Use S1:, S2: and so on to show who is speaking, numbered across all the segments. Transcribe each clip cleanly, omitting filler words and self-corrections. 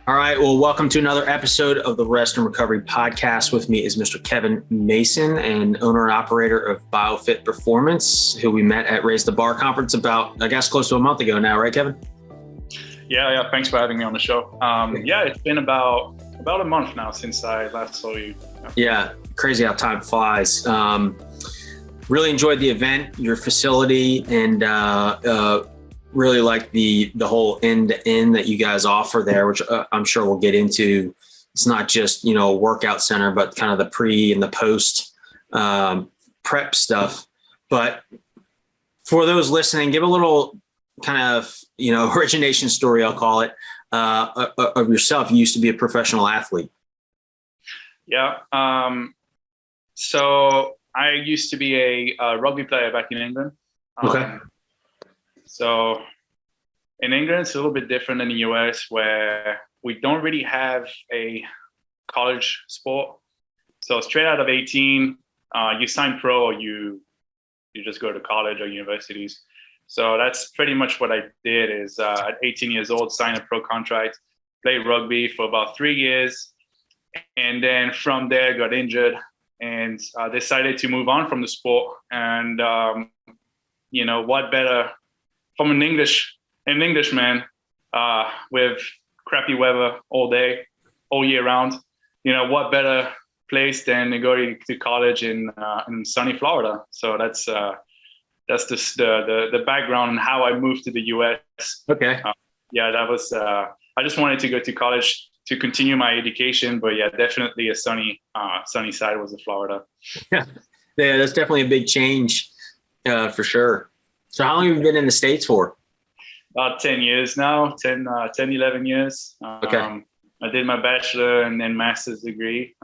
S1: All right. Well, welcome to another episode of the Rest and Recovery Podcast. With me is Mr. Kevin Masson, and owner and operator of BioFit Performance, who we met at Raise the Bar conference about, I guess, close to a month ago now, right, Kevin?
S2: Yeah. Thanks for having me on the show. It's been about a month now since I last saw you.
S1: Yeah. Crazy how time flies. Really enjoyed the event, your facility, and really like the whole end-to-end that you guys offer there, which I'm sure we'll get into. It's not just, a workout center, but kind of the pre and the post prep stuff. But for those listening, give a little kind of, origination story, I'll call it, of yourself. You used to be a professional athlete.
S2: Yeah. So I used to be a rugby player back in England.
S1: Okay.
S2: So in England, it's a little bit different than the US, where we don't really have a college sport. So straight out of 18, you sign pro, or you just go to college or universities. So that's pretty much what I did is at 18 years old, sign a pro contract, played rugby for about 3 years. And then from there, got injured and decided to move on from the sport. And, what better from an Englishman with crappy weather all day, all year round, what better place than to go to college in sunny Florida. So that's just the background and how I moved to the US.
S1: Okay.
S2: That was, I just wanted to go to college to continue my education, but definitely a sunny side was the Florida.
S1: Yeah, that's definitely a big change for sure. So how long have you been in the States for?
S2: About 10 years now, 11 years.
S1: Okay.
S2: I did my bachelor and then master's degree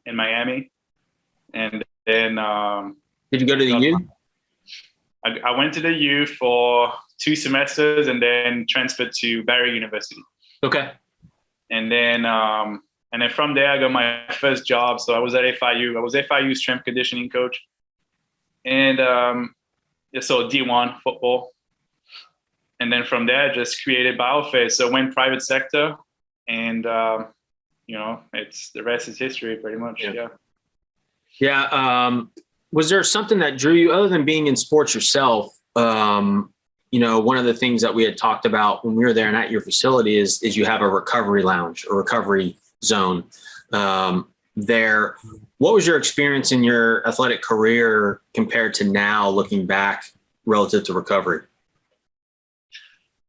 S2: in Miami. And then...
S1: did you go to the U?
S2: I went to the U for 2 semesters and then transferred to Barry University.
S1: Okay.
S2: And then from there, I got my first job. So I was at FIU. I was FIU's strength conditioning coach. And so D1 football. And then from there, just created BioFit. So went private sector, and it's the rest is history, pretty much.
S1: Yeah. Was there something that drew you, other than being in sports yourself? One of the things that we had talked about when we were there and at your facility is you have a recovery lounge, a recovery zone there. What was your experience in your athletic career compared to now, looking back relative to recovery?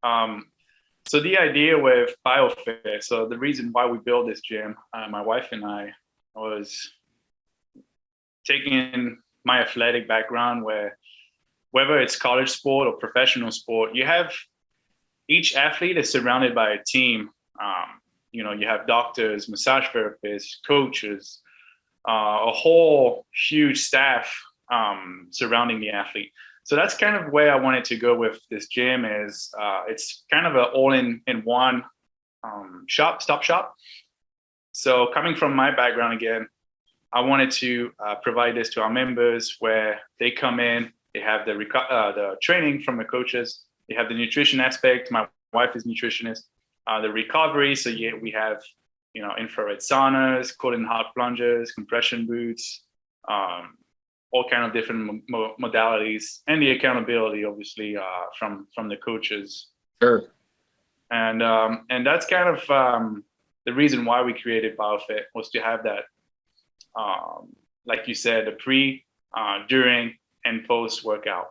S2: So the idea with BioFit, so the reason why we built this gym, my wife and I, was taking my athletic background, where whether it's college sport or professional sport, each athlete is surrounded by a team. You have doctors, massage therapists, coaches, a whole huge staff surrounding the athlete. So that's kind of where I wanted to go with this gym. Is it's kind of an all-in-one stop shop. So coming from my background again, I wanted to provide this to our members, where they come in, they have the training from the coaches, they have the nutrition aspect. My wife is nutritionist. The recovery, so we have infrared saunas, cold and hot plunges, compression boots, all kind of different modalities, and the accountability, obviously, from the coaches.
S1: Sure.
S2: And that's kind of the reason why we created BioFit, was to have that, like you said, the pre, during, and post workout.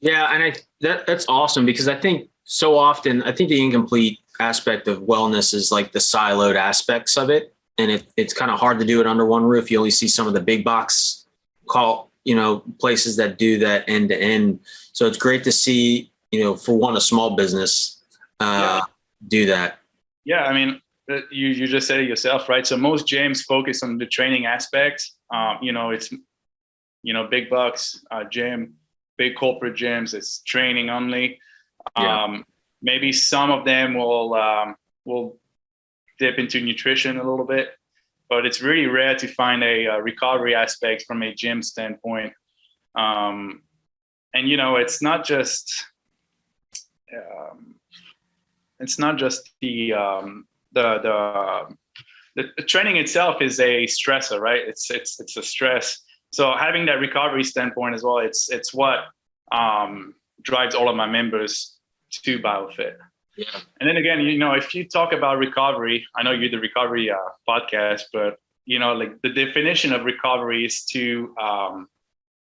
S1: Yeah, and that's awesome, because I think so often, the incomplete aspect of wellness is like the siloed aspects of it, and it's kind of hard to do it under one roof. You only see some of the big box places that do that end to end. So it's great to see, for one, a small business do that. Yeah,
S2: I mean, you just said it yourself, right? So most gyms focus on the training aspects. It's big bucks gym, big corporate gyms. It's training only. Maybe some of them will dip into nutrition a little bit, but it's really rare to find a recovery aspect from a gym standpoint. And it's not just the training itself is a stressor, right? It's a stress. So having that recovery standpoint as well, it's what drives all of my members to BioFit.
S1: Yeah.
S2: And then again, if you talk about recovery, I know you're the recovery podcast, but like the definition of recovery is to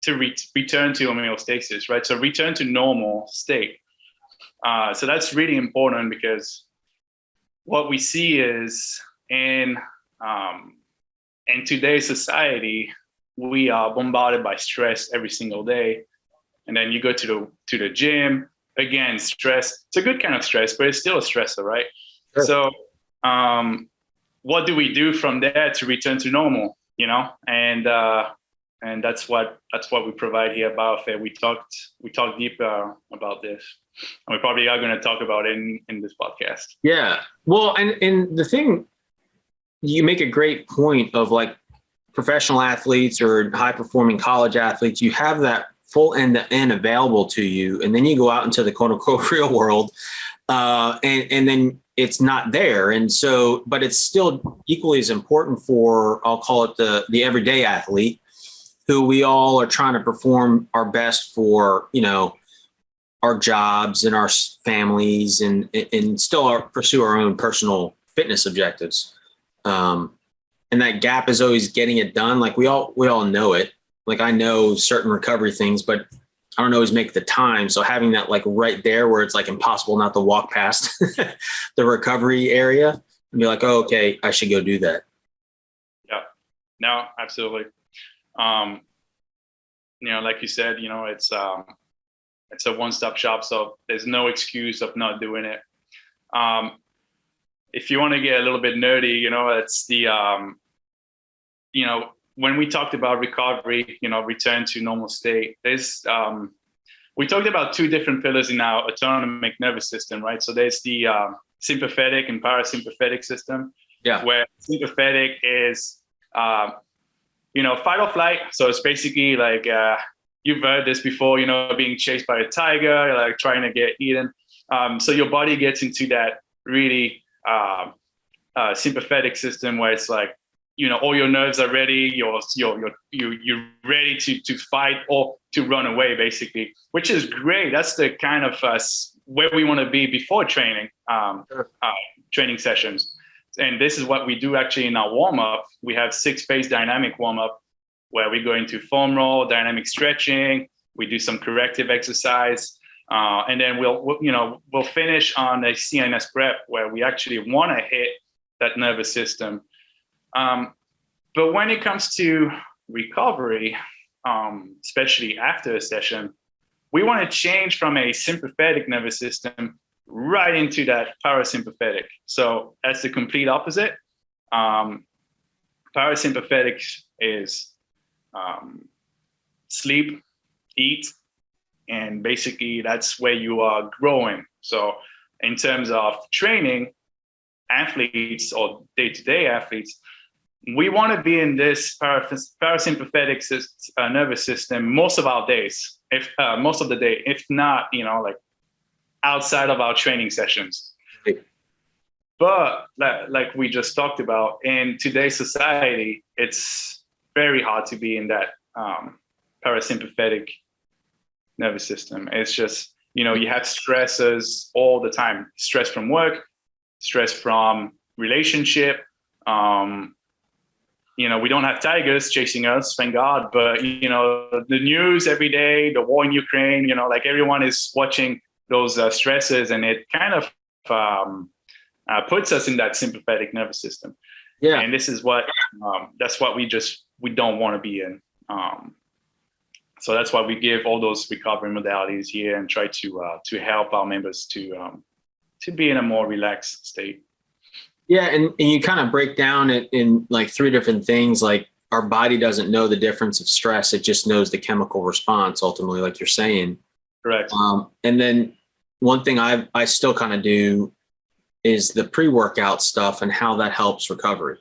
S2: return to homeostasis, right? So return to normal state. So that's really important, because what we see is in today's society, we are bombarded by stress every single day. And then you go to the gym, again, stress. It's a good kind of stress, but it's still a stressor, right?
S1: Sure.
S2: So what do we do from there to return to normal? And that's what we provide here at BioFit. We talked deeper about this, and we probably are going to talk about it in this podcast.
S1: Yeah. Well, and the thing, you make a great point of like professional athletes or high performing college athletes, you have that full end-to-end available to you. And then you go out into the quote unquote real world, and then it's not there. And so, but it's still equally as important for, I'll call it the everyday athlete, who we all are trying to perform our best for, our jobs and our families, and still pursue our own personal fitness objectives. And that gap is always getting it done. Like we all know it. Like I know certain recovery things, but I don't always make the time. So having that like right there where it's like impossible not to walk past the recovery area and be like, oh, okay, I should go do that.
S2: Yeah, no, absolutely. Like you said, it's a one-stop shop. So there's no excuse of not doing it. If you want to get a little bit nerdy, it's the, when we talked about recovery, return to normal state, there's, we talked about two different pillars in our autonomic nervous system, right? So there's the sympathetic and parasympathetic system, where sympathetic is, fight or flight. So it's basically like, you've heard this before, being chased by a tiger, like trying to get eaten. So your body gets into that really sympathetic system where it's like, all your nerves are ready. You're ready to fight or to run away, basically, which is great. That's the kind of where we want to be before training, training sessions. And this is what we do actually in our warm up. We have 6-phase dynamic warm up where we go into foam roll, dynamic stretching. We do some corrective exercise, and then we'll finish on a CNS prep where we actually want to hit that nervous system. But when it comes to recovery, especially after a session, we want to change from a sympathetic nervous system right into that parasympathetic. So that's the complete opposite. Parasympathetic is sleep, eat, and basically that's where you are growing. So in terms of training athletes or day-to-day athletes, we want to be in this parasympathetic nervous system most of our days, most of the day, if not, like outside of our training sessions. But like we just talked about, in today's society, it's very hard to be in that parasympathetic nervous system. It's just, you have stressors all the time, stress from work, stress from relationship. We don't have tigers chasing us, thank God, but, the news every day, the war in Ukraine, like everyone is watching those stresses, and it kind of puts us in that sympathetic nervous system. Yeah. And this is what, that's what we don't want to be in. So that's why we give all those recovery modalities here and try to help our members to be in a more relaxed state.
S1: Yeah, and you kind of break down it in like 3 different things. Like our body doesn't know the difference of stress; it just knows the chemical response. Ultimately, like you're saying.
S2: Correct.
S1: And then one thing I still kind of do is the pre-workout stuff and how that helps recovery.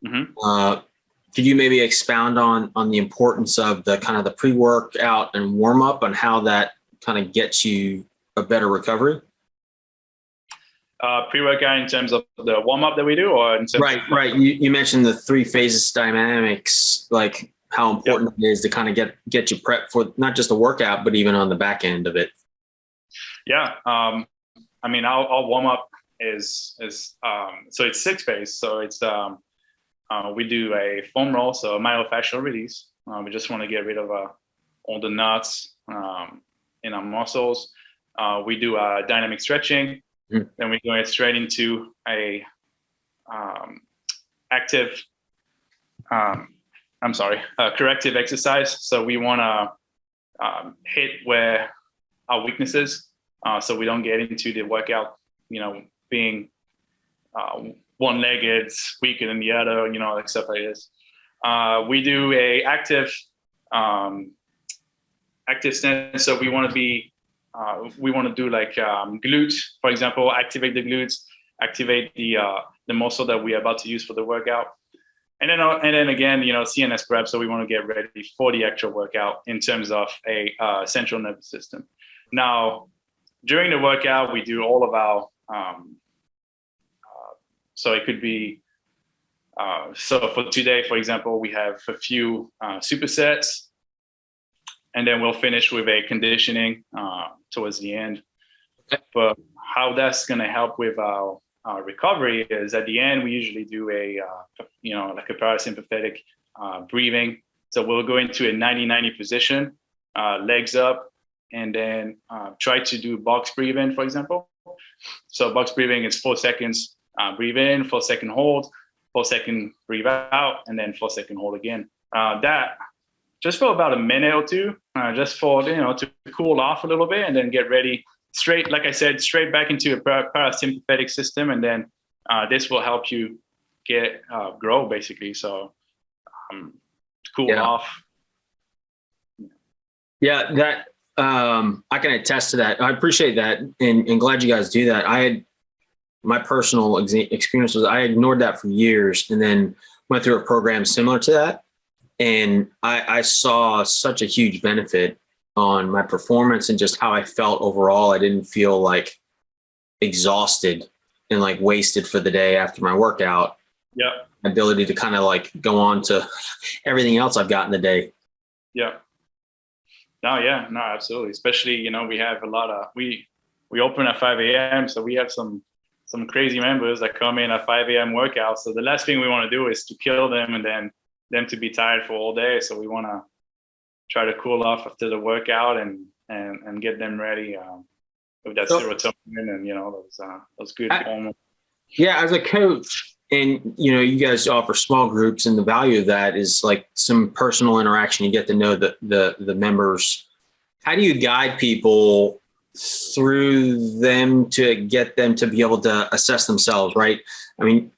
S1: Mm-hmm. Could you maybe expound on the importance of the kind of the pre-workout and warm up and how that kind of gets you a better recovery?
S2: Pre-workout in terms of the warm-up that we do, or in terms
S1: Right. You mentioned the 3 phases dynamics, like how important it is to kind of get you prepped for not just a workout, but even on the back end of it.
S2: Yeah. I mean, our warm-up is so it's 6 phase. So it's we do a foam roll, so a myofascial release. We just want to get rid of all the knots in our muscles. We do dynamic stretching. Then we go straight into a corrective exercise. So we want to hit where our weaknesses, so we don't get into the workout, being one-legged, weaker than the other, like stuff like this. We do a active stance. So we want to do like glutes, for example, activate the glutes, activate the muscle that we're about to use for the workout. And then again, CNS prep. So we want to get ready for the actual workout in terms of a central nervous system. Now, during the workout, we do all of our, so it could be, so for today, for example, we have a few supersets, and then we'll finish with a conditioning towards the end. But how that's going to help with our recovery is at the end, we usually do like a parasympathetic breathing. So we'll go into a 90-90 position, legs up, and then try to do box breathing, for example. So box breathing is 4 seconds, breathe in, 4 second hold, 4 second breathe out, and then 4 second hold again. That just for about a minute or two, just for, to cool off a little bit, and then get ready straight, like I said, straight back into a parasympathetic system. And then this will help you grow, basically. So cool off.
S1: Yeah, that I can attest to that. I appreciate that, and glad you guys do that. My personal experience was I ignored that for years, and then went through a program similar to that. And I saw such a huge benefit on my performance and just how I felt overall. I didn't feel like exhausted and like wasted for the day after my workout.
S2: Yeah.
S1: Ability to kind of like go on to everything else I've got in the day.
S2: Yeah. No, absolutely. Especially, we have a lot of, we open at 5 a.m. So we have some crazy members that come in at 5 a.m. workouts. So the last thing we want to do is to kill them and then them to be tired for all day. So we want to try to cool off after the workout and get them ready with that serotonin and those good hormones.
S1: Yeah, as a coach, and you guys offer small groups, and the value of that is like some personal interaction. You get to know the members. How do you guide people through them to get them to be able to assess themselves, right? I mean,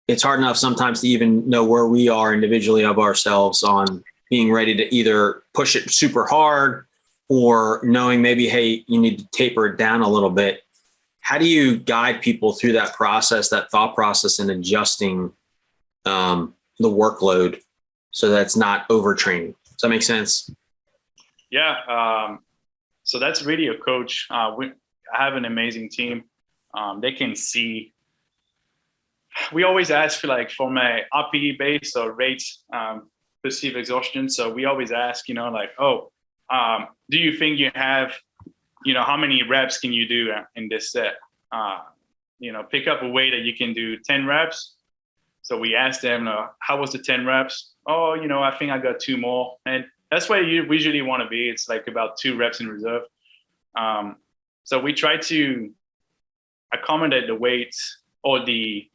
S1: it's hard enough sometimes to even know where we are individually of ourselves on being ready to either push it super hard or knowing maybe, hey, you need to taper it down a little bit. How do you guide people through that process, that thought process, and adjusting the workload so that's not overtraining? Does that make sense?
S2: Yeah. So that's really a coach. I have an amazing team. They can see. We always ask for my RPE base or rate perceived exhaustion. So we always ask, do you think you have, how many reps can you do in this set? Pick up a way that you can do 10 reps. So we ask them, how was the 10 reps? Oh, I think I got 2 more. And that's where you usually want to be. It's like about 2 reps in reserve. So we try to accommodate the weight or the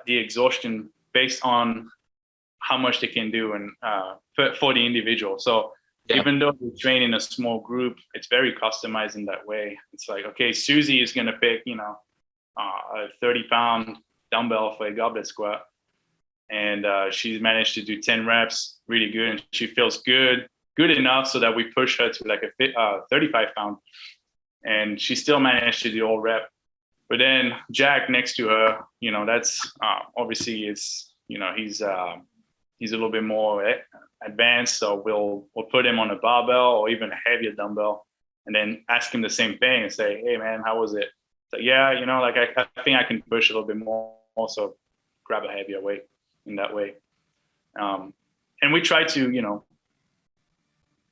S2: exhaustion based on how much they can do and for the individual. So even though we train in a small group, it's very customized in that way. It's like, okay, Susie is going to pick, a 30-pound dumbbell for a goblet squat. And she's managed to do 10 reps really good. And she feels good enough so that we push her to like a 35-pound. And she still managed to do all rep. But then Jack next to her, that's obviously he's a little bit more advanced. So we'll put him on a barbell or even a heavier dumbbell, and then ask him the same thing and say, hey man, how was it? So yeah, like I think I can push a little bit more, also grab a heavier weight in that way. And we try to,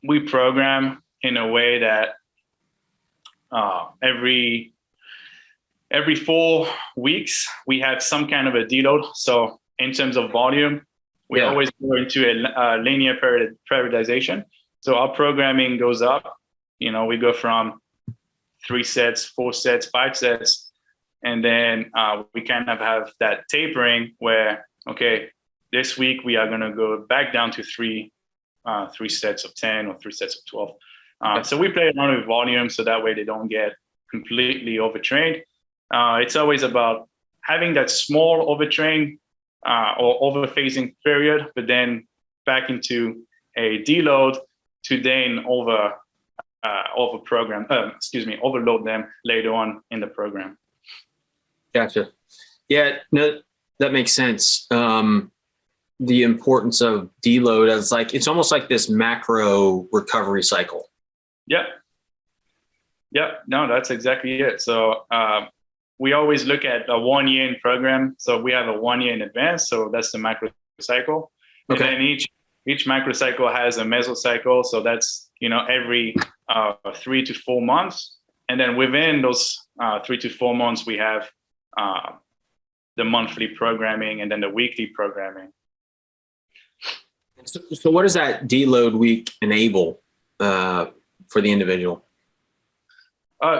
S2: we program in a way that every 4 weeks we have some kind of a deload. So in terms of volume, we always go into a linear periodization. So our programming goes up. We go from 3 sets, 4 sets, 5 sets, and then we kind of have that tapering where, okay, this week we are going to go back down to 3 sets of 10 or 3 sets of 12. So we play around with volume so that way they don't get completely overtrained. It's always about having that small overtrain or overphasing period, but then back into a deload to then overload them later on in the program.
S1: Gotcha. Yeah, no, that makes sense. The importance of deload as it's almost like this macro recovery cycle.
S2: Yep. No, that's exactly it. So we always look at a 1 year in program. So we have a 1 year in advance. So that's the macro cycle. Okay. And then each macro cycle has a mesocycle. So that's, every 3 to 4 months. And then within those 3 to 4 months, we have the monthly programming and then the weekly programming.
S1: So what does that deload week enable for the individual?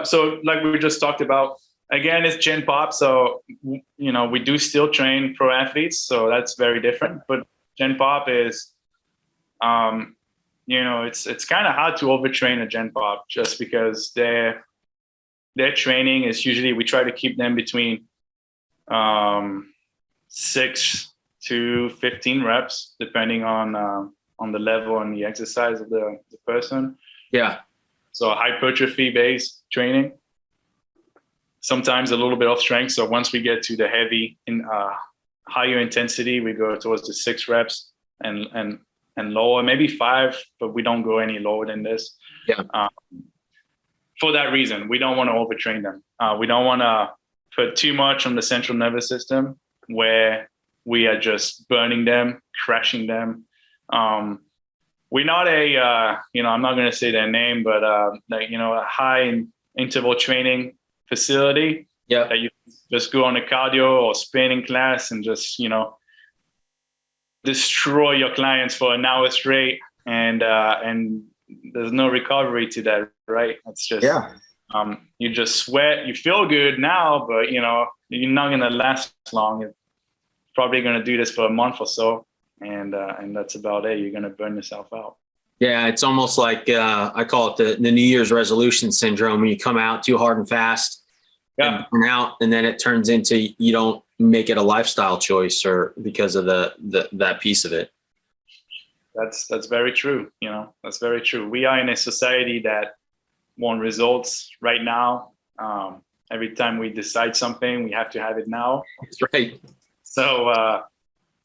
S2: So like we just talked about, again, it's Gen Pop. So, we do still train pro athletes. So that's very different. But Gen Pop is, it's kind of hard to overtrain a Gen Pop just because their training is usually, we try to keep them between 6 to 15 reps, depending on the level and the exercise of the person. Yeah. So hypertrophy based training, sometimes a little bit of strength. So once we get to the heavy higher intensity, we go towards the 6 reps and lower, maybe 5, but we don't go any lower than this. Yeah. For that reason, we don't want to overtrain them. We don't want to put too much on the central nervous system where we are just burning them, crashing them. We're not I'm not going to say their name, but a high interval training facility. Yeah. That you just go on a cardio or spinning class and just, destroy your clients for an hour straight. And there's no recovery to that, right? It's just, you just sweat, you feel good now, but you're not going to last long. You're probably going to do this for a month or so. And that's about it. You're going to burn yourself out.
S1: Yeah. It's almost like, I call it the New Year's resolution syndrome, when you come out too hard and fast and burn out, and then it turns into, you don't make it a lifestyle choice or because of that piece of it.
S2: That's very true. That's very true. We are in a society that want results right now. Every time we decide something, we have to have it now.
S1: That's right.
S2: So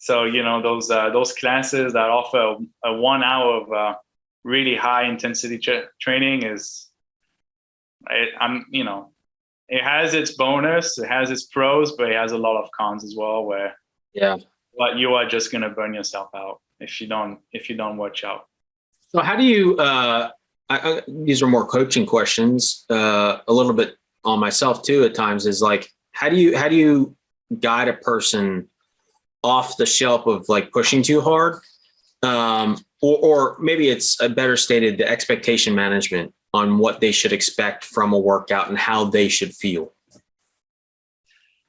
S2: those classes that offer a 1 hour of really high intensity training it has its bonus, it has its pros, but it has a lot of cons as well. Where but you are just gonna burn yourself out if you don't watch out.
S1: So how do you? These are more coaching questions, a little bit on myself too at times. Is how do you guide a person off the shelf of pushing too hard, or maybe it's a better stated, the expectation management on what they should expect from a workout and how they should feel?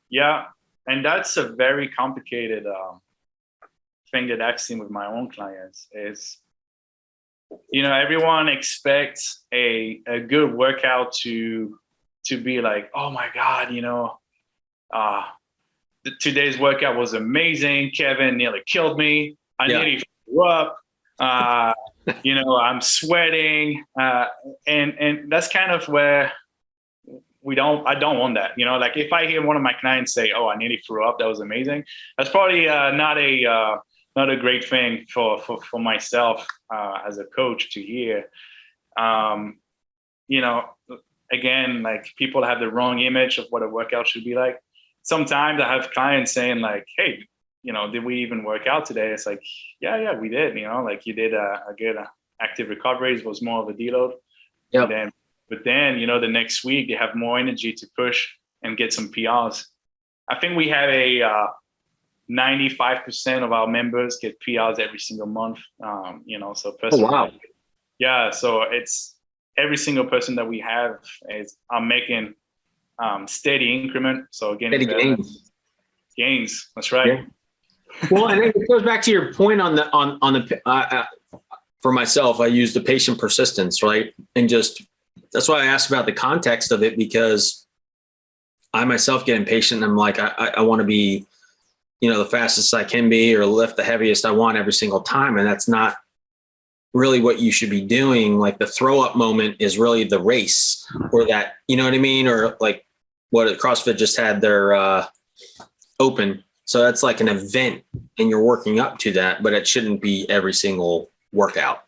S2: Yeah, and that's a very complicated thing that I've seen with my own clients. Is everyone expects a good workout to be like, oh my God, today's workout was amazing. Kevin nearly killed me. I nearly threw up. I'm sweating. And that's kind of where I don't want that. If I hear one of my clients say, oh, I nearly threw up, that was amazing. That's probably not a great thing for myself as a coach to hear. again, like people have the wrong image of what a workout should be like. Sometimes I have clients saying like, hey, did we even work out today? It's like, yeah, we did, like you did a good active recovery. It was more of a deload.
S1: Yep.
S2: But then, the next week you have more energy to push and get some PRs. I think we have a 95% of our members get PRs every single month. So personally,
S1: wow.
S2: Yeah. So it's every single person that we have are making steady increment. So again, gains. That's right.
S1: Yeah. Well, and it goes back to your point on the for myself, I use the patient persistence, right? And that's why I asked about the context of it, because I myself get impatient. I'm like, I want to be, the fastest I can be, or lift the heaviest I want every single time. And that's not really what you should be doing. Like the throw up moment is really the race, or that, you know what I mean? Or like what CrossFit just had their open. So that's like an event and you're working up to that, but it shouldn't be every single workout.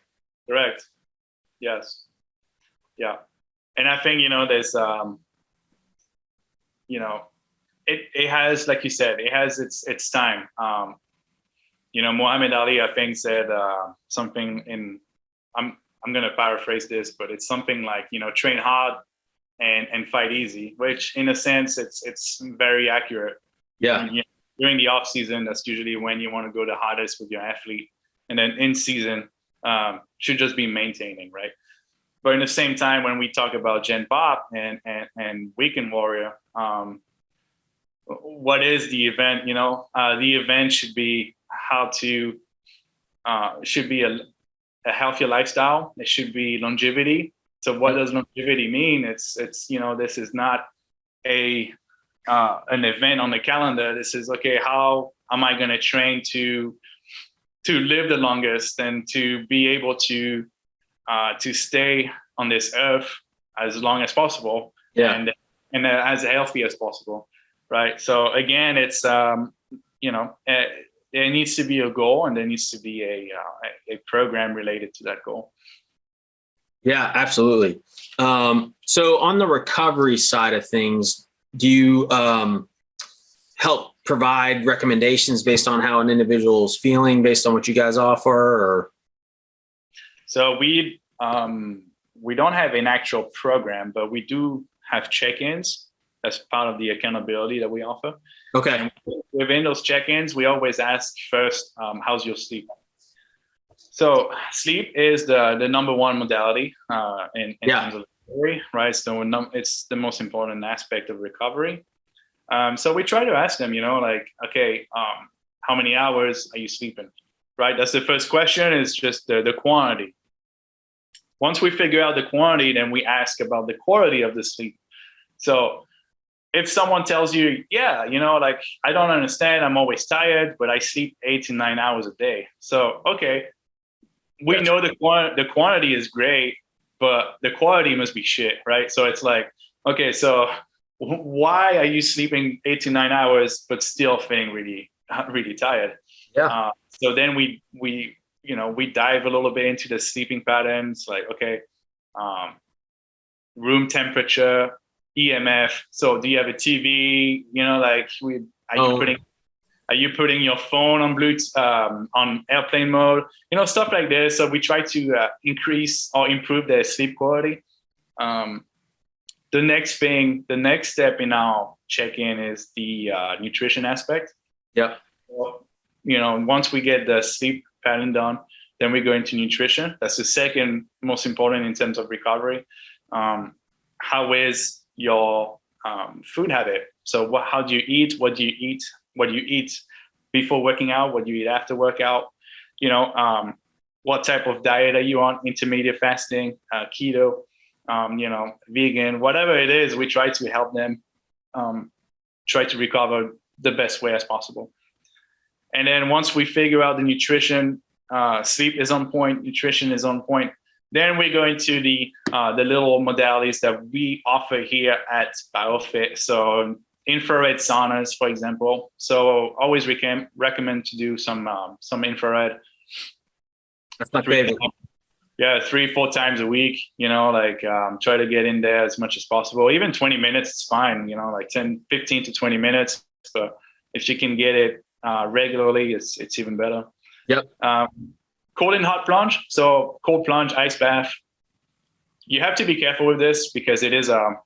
S2: Correct. Yes. Yeah. And I think, there's, it has, like you said, it has its time. Muhammad Ali, I think, said something I'm going to paraphrase this, but it's something like, train hard and fight easy, which in a sense, it's very accurate.
S1: Yeah.
S2: During the off season, that's usually when you want to go the hardest with your athlete. And then in season, should just be maintaining, right? But in the same time, when we talk about Gen Pop and Weekend Warrior, what is the event? The event should be should be a healthier lifestyle. It should be longevity. So what does longevity mean? It's this is not an event on the calendar. This is, okay, how am I going to train to live the longest and to be able to stay on this earth as long as possible, and as healthy as possible, right? So again, it's there needs to be a goal, and there needs to be a program related to that goal.
S1: Yeah, absolutely. So on the recovery side of things, do you help provide recommendations based on how an individual is feeling, based on what you guys offer? Or? So
S2: we don't have an actual program, but we do have check-ins as part of the accountability that we offer.
S1: Okay.
S2: And within those check-ins, we always ask first, how's your sleep? So sleep is the number one modality in terms of recovery, right? So it's the most important aspect of recovery. So we try to ask them, okay, how many hours are you sleeping? Right? That's the first question, is just the quantity. Once we figure out the quantity, then we ask about the quality of the sleep. So if someone tells you, I don't understand, I'm always tired, but I sleep 8 to 9 hours a day. So, okay, we know the quantity is great, but the quality must be shit, right? So it's like, okay, so why are you sleeping 8 to 9 hours, but still feeling really, really tired?
S1: Yeah.
S2: So then we dive a little bit into the sleeping patterns, like, okay, room temperature, EMF. So do you have a TV? Are you putting your phone on Bluetooth, on airplane mode? Stuff like this. So we try to increase or improve their sleep quality. The next step in our check-in is the nutrition aspect.
S1: Yeah.
S2: So, once we get the sleep pattern done, then we go into nutrition. That's the second most important in terms of recovery. How is your food habit? So how do you eat? What do you eat? What do you eat before working out? What do you eat after workout? What type of diet are you on? Intermediate fasting, keto, vegan, whatever it is, we try to help them try to recover the best way as possible. And then once we figure out the nutrition, sleep is on point, nutrition is on point, then we go into the little modalities that we offer here at BioFit. So infrared saunas, for example. So always recommend to do some infrared.
S1: That's my favorite.
S2: Yeah, 3-4 times a week, like try to get in there as much as possible. Even 20 minutes is fine, like 15 to 20 minutes. But if you can get it regularly, it's even better.
S1: Yep.
S2: Cold and hot plunge. So cold plunge, ice bath. You have to be careful with this because it is a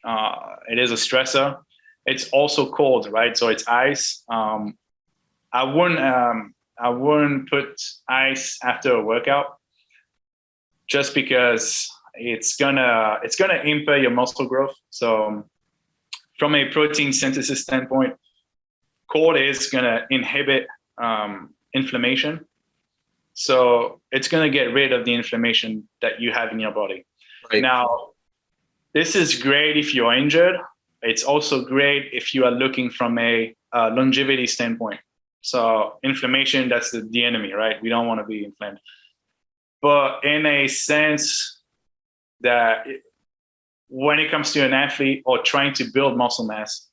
S2: stressor. It's also cold, right? So it's ice. I wouldn't put ice after a workout, just because it's gonna impair your muscle growth. So from a protein synthesis standpoint, cold is gonna inhibit inflammation. So it's gonna get rid of the inflammation that you have in your body. Right. Now, this is great if you're injured. It's also great if you are looking from a longevity standpoint. So inflammation, that's the enemy, right? We don't want to be inflamed. But in a sense that when it comes to an athlete or trying to build muscle mass,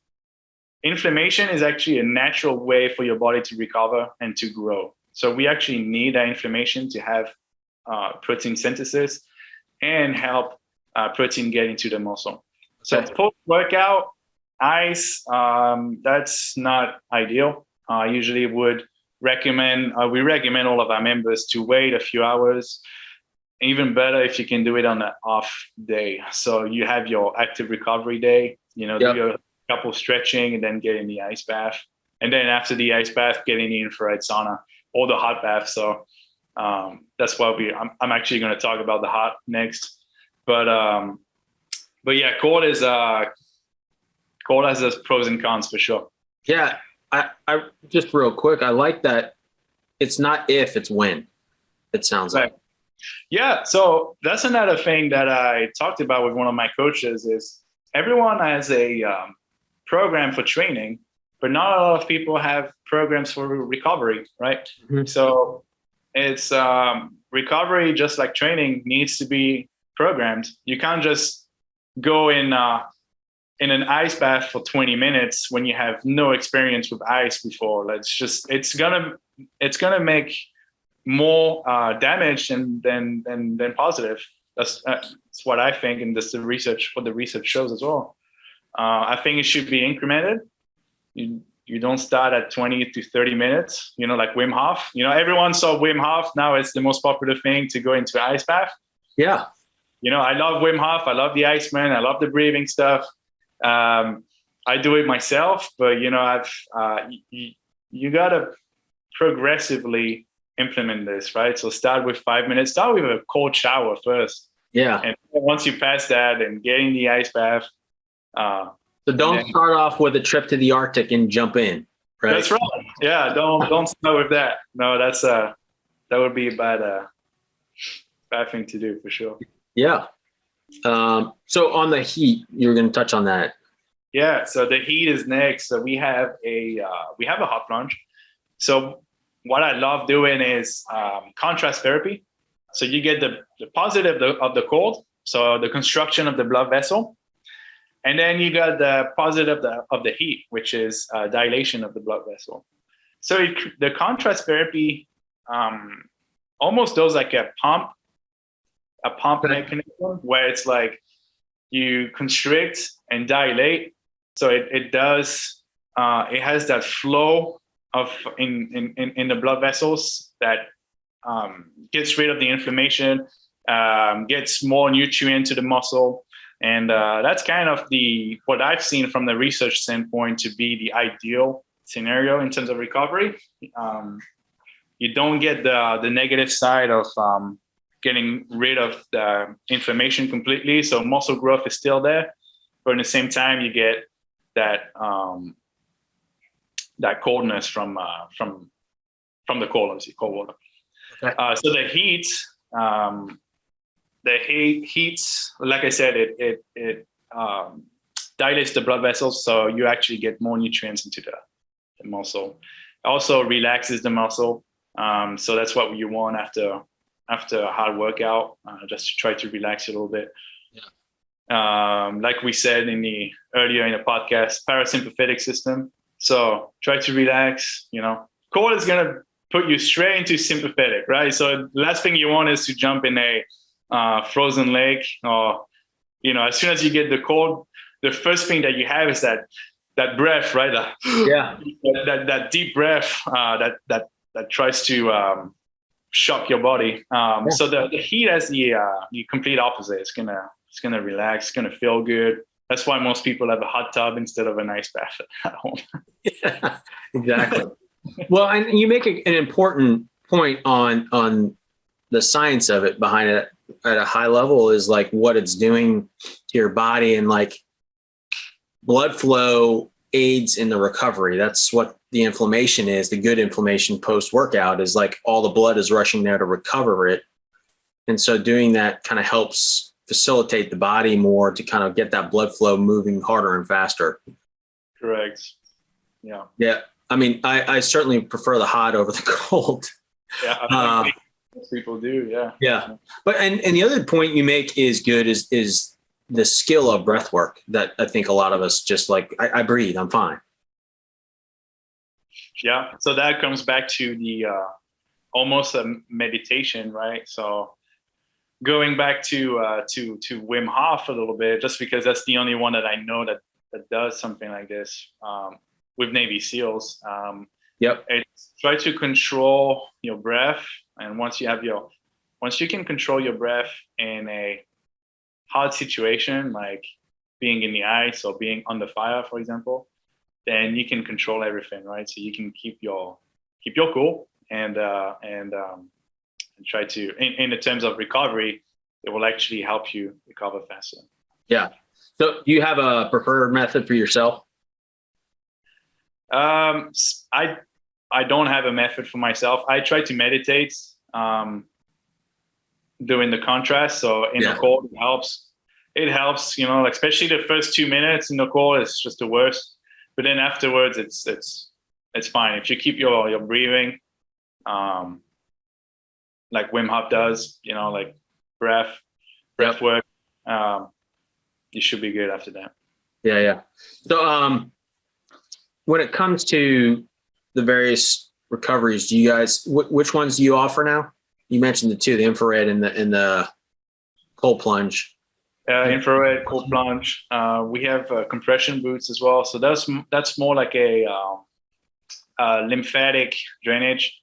S2: inflammation is actually a natural way for your body to recover and to grow. So we actually need that inflammation to have protein synthesis and help protein get into the muscle. So post-workout, ice, that's not ideal. I usually would recommend, we recommend all of our members to wait a few hours. Even better if you can do it on an off day. So you have your active recovery day, do your couple stretching and then get in the ice bath. And then after the ice bath, get in the infrared sauna or the hot bath. So that's why I'm actually going to talk about the hot next. But yeah, cold has its pros and cons for sure.
S1: Yeah. I just real quick, I like that it's not if, it's when, it sounds like.
S2: Yeah, so that's another thing that I talked about with one of my coaches is everyone has a program for training, but not a lot of people have programs for recovery, right? Mm-hmm. So it's recovery, just like training, needs to be programmed. You can't just go in an ice bath for 20 minutes when you have no experience with ice before. It's gonna make more damage than positive. That's what I think, and that's what the research shows as well. I think it should be incremented. You don't start at 20 to 30 minutes, like Wim Hof. Everyone saw Wim Hof. Now it's the most popular thing to go into ice bath.
S1: Yeah.
S2: I love Wim Hof. I love the Iceman. I love the breathing stuff. I do it myself, but you gotta progressively implement this, right? So start with 5 minutes. Start with a cold shower first.
S1: Yeah.
S2: And once you pass that, and get in the ice bath.
S1: So don't start off with a trip to the Arctic and jump in, right?
S2: That's right. Yeah. Don't start with that. No, that would be a bad thing to do for sure.
S1: Yeah. So on the heat, you were going to touch on that.
S2: Yeah. So the heat is next. So we have a hot plunge. So what I love doing is contrast therapy. So you get the positive of the cold, so the construction of the blood vessel, and then you got the positive of the heat, which is dilation of the blood vessel. So the contrast therapy almost does like a pump mechanism, where it's like you constrict and dilate. So it does it has that flow of in the blood vessels that gets rid of the inflammation, gets more nutrient to the muscle, and that's kind of what I've seen from the research standpoint to be the ideal scenario in terms of recovery. You don't get the negative side of getting rid of the inflammation completely, so muscle growth is still there, but at the same time you get that coldness from the cold, obviously cold water. Okay. So the heat, like I said, it dilates the blood vessels, so you actually get more nutrients into the muscle. Also relaxes the muscle, so that's what you want after a hard workout, just to try to relax it a little bit. Yeah. Like we said earlier in the podcast, parasympathetic system. So try to relax. Cold is gonna put you straight into sympathetic, right? So the last thing you want is to jump in a frozen lake, or, you know, as soon as you get the cold, the first thing that you have is that breath, right? That deep breath that tries to shock your body. So the heat has the complete opposite. It's gonna relax. It's gonna feel good. That's why most people have a hot tub instead of an ice bath at home.
S1: Yeah, exactly. Well, and you make an important point on the science of it behind it at a high level, is like what it's doing to your body, and like blood flow aids in the recovery. That's what the inflammation is. The good inflammation post workout is like all the blood is rushing there to recover it. And so doing that kind of helps facilitate the body more to kind of get that blood flow moving harder and faster.
S2: Correct. Yeah.
S1: Yeah. I mean, I certainly prefer the hot over the cold.
S2: Yeah. I think most people do. Yeah.
S1: Yeah. But, and the other point you make is good is the skill of breath work that I think a lot of us just like, I breathe, I'm fine.
S2: Yeah. So that comes back to the almost a meditation, right? So going back to Wim Hof a little bit, just because that's the only one that I know that does something like this with Navy SEALs.
S1: Yep.
S2: It's try to control your breath, and once you can control your breath in a hard situation, like being in the ice or being under fire, for example, then you can control everything, right? So you can keep your cool and try to, in the terms of recovery, it will actually help you recover faster.
S1: Yeah. So do you have a preferred method for yourself?
S2: I don't have a method for myself. I try to meditate doing the contrast. So in the cold, it helps, you know, especially the first 2 minutes in the cold, it's just the worst. But then afterwards, it's fine. If you keep your breathing, like Wim Hof does, you know, like breath work, you should be good after that.
S1: Yeah. Yeah. So, when it comes to the various recoveries, do you guys, which ones do you offer now? You mentioned the two, the infrared and the cold plunge.
S2: Infrared, cold plunge. We have compression boots as well. So that's more like a lymphatic drainage.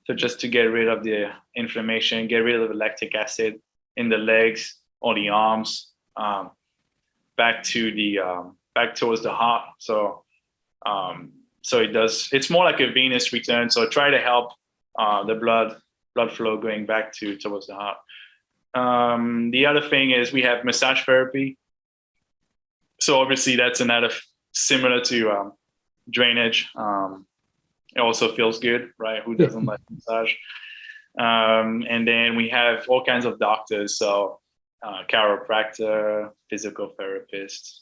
S2: So just to get rid of the inflammation, get rid of the lactic acid in the legs or the arms, back towards the heart. So it's more like a venous return. So try to help the blood flow going back towards the heart. The other thing is we have massage therapy. So obviously that's another similar to drainage. It also feels good, right? Who doesn't like massage? And then we have all kinds of doctors. So chiropractor, physical therapists,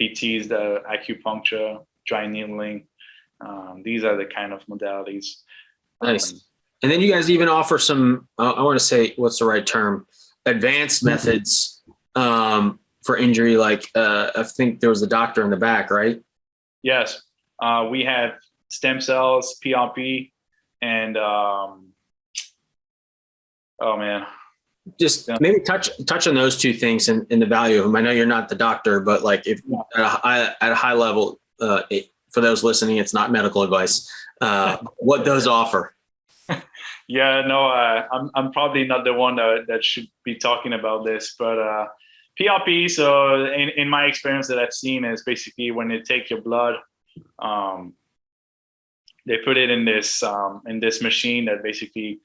S2: PTs, the acupuncture, dry needling. These are the kind of modalities.
S1: Nice. And then you guys even offer some, I want to say, what's the right term? Advanced methods for injury. Like I think there was a doctor in the back, right?
S2: Yes. We have stem cells, PRP, and
S1: just maybe touch on those two things and the value of them. I know you're not the doctor, but like if at a high level, for those listening, it's not medical advice. What those offer.
S2: Yeah, no, I'm probably not the one that should be talking about this, but PRP. So in my experience that I've seen is basically when they take your blood, they put it in this machine that basically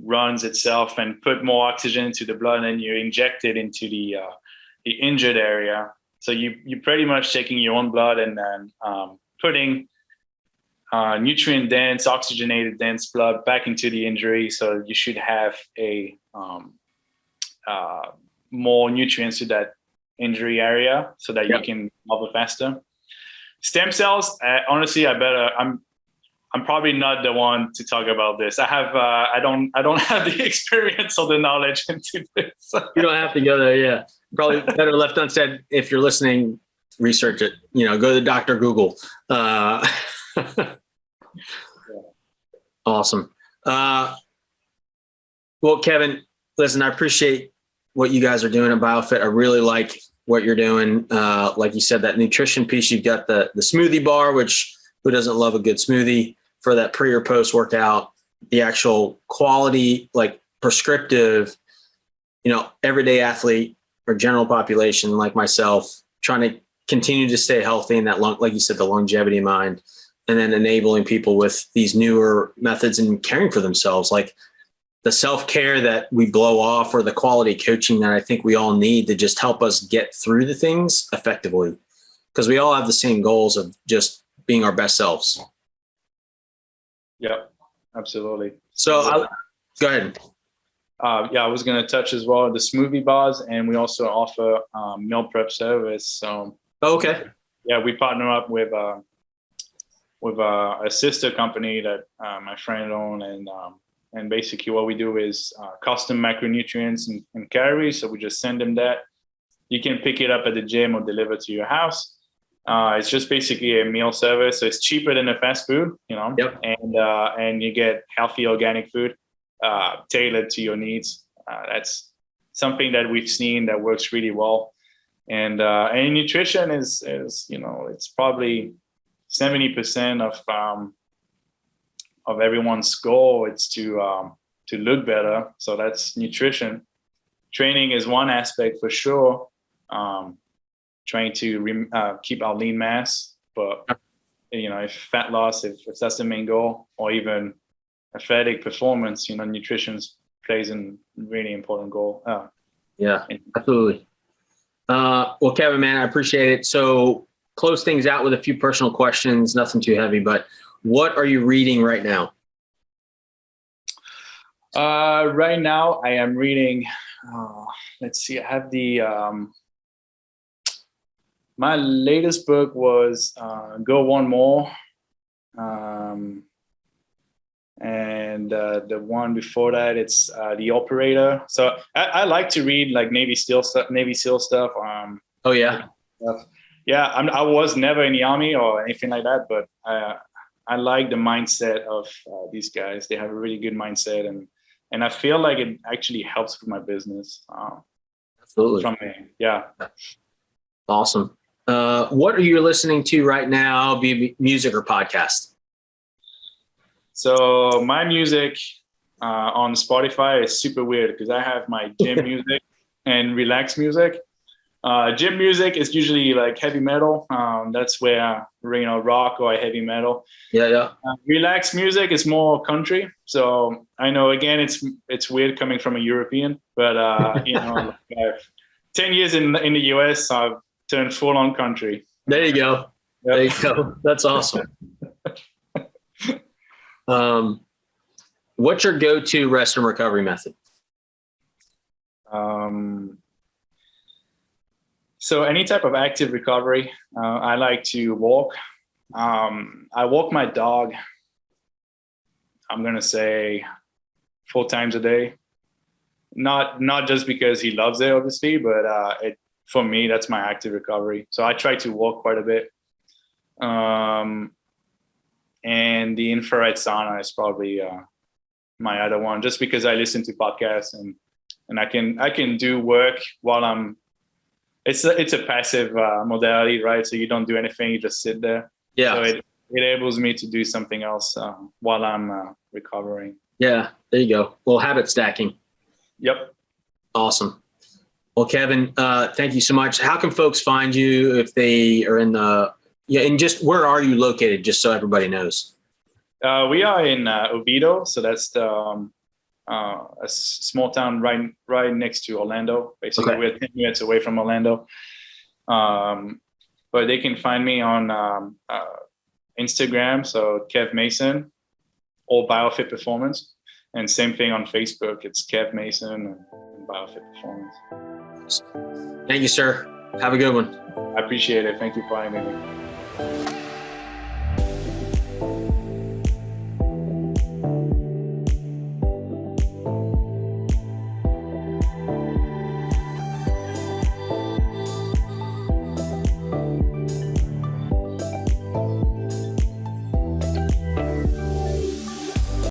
S2: runs itself and put more oxygen into the blood, and you inject it into the injured area. So you're pretty much taking your own blood and then putting nutrient dense, oxygenated dense blood back into the injury. So you should have a more nutrients to that injury area so that you can recover faster. Stem cells, honestly, I'm probably not the one to talk about this. I don't have the experience or the knowledge into this.
S1: You don't have to go there. Yeah. Probably better left unsaid. If you're listening, research it, go to Dr. Google. Awesome. Well, Kevin, listen, I appreciate what you guys are doing at BioFit. I really like what you're doing. Like you said, that nutrition piece, you've got the smoothie bar, which who doesn't love a good smoothie for that pre or post workout, the actual quality, like prescriptive, everyday athlete or general population like myself, trying to continue to stay healthy in that, like you said, the longevity mind, and then enabling people with these newer methods and caring for themselves, like the self-care that we blow off, or the quality coaching that I think we all need to just help us get through the things effectively. Because we all have the same goals of just being our best selves.
S2: Yep, absolutely.
S1: So go ahead.
S2: I was going to touch as well the Smoothie Bars, and we also offer meal prep service. So,
S1: okay.
S2: Yeah, we partner up with a sister company that my friend owns, and basically what we do is custom macronutrients and calories. So we just send them that. You can pick it up at the gym or deliver to your house. It's just basically a meal service. So it's cheaper than a fast food,
S1: Yep.
S2: And you get healthy organic food tailored to your needs. That's something that we've seen that works really well. And nutrition is it's probably 70% of everyone's goal. It's to look better. So that's nutrition. Training is one aspect for sure. Trying to keep our lean mass, but if fat loss, if that's the main goal, or even athletic performance, nutrition plays a really important goal.
S1: Yeah, absolutely. Well, Kevin, man, I appreciate it. So close things out with a few personal questions, nothing too heavy, but what are you reading right now?
S2: Right now I am reading, let's see, I have my latest book was Go One More. And the one before that, it's The Operator. So I like to read like Navy SEAL stuff.
S1: Oh yeah.
S2: Yeah, I was never in the Army or anything like that, but I like the mindset of these guys. They have a really good mindset, and I feel like it actually helps with my business.
S1: Absolutely.
S2: Yeah.
S1: Awesome. What are you listening to right now, be it music or podcast?
S2: So my music on Spotify is super weird because I have my gym music and relax music. Gym music is usually like heavy metal. That's where, rock or heavy metal.
S1: Yeah.
S2: Relax music is more country. So I know, again, it's weird coming from a European, but 10 years in the US, I've turned full on country.
S1: There you go. Yep. There you go. That's awesome. What's your go-to rest and recovery method?
S2: So any type of active recovery, I like to walk. I walk my dog, I'm going to say 4 times a day. Not just because he loves it, obviously, but for me, that's my active recovery. So I try to walk quite a bit. And the infrared sauna is probably my other one, just because I listen to podcasts and I can do work while I'm. It's a passive modality, right? So you don't do anything, you just sit there.
S1: Yeah.
S2: So it enables me to do something else while I'm recovering.
S1: Yeah, there you go. Well, habit stacking.
S2: Yep.
S1: Awesome. Well, Kevin, thank you so much. How can folks find you if they are in and just where are you located, just so everybody knows?
S2: We are in Oviedo, so that's a small town right next to Orlando. Basically, okay. We're 10 minutes away from Orlando. But they can find me on Instagram, so Kev Masson or BioFit Performance, and same thing on Facebook. It's Kev Masson and BioFit Performance.
S1: Thank you, sir. Have a good one.
S2: I appreciate it. Thank you for having me.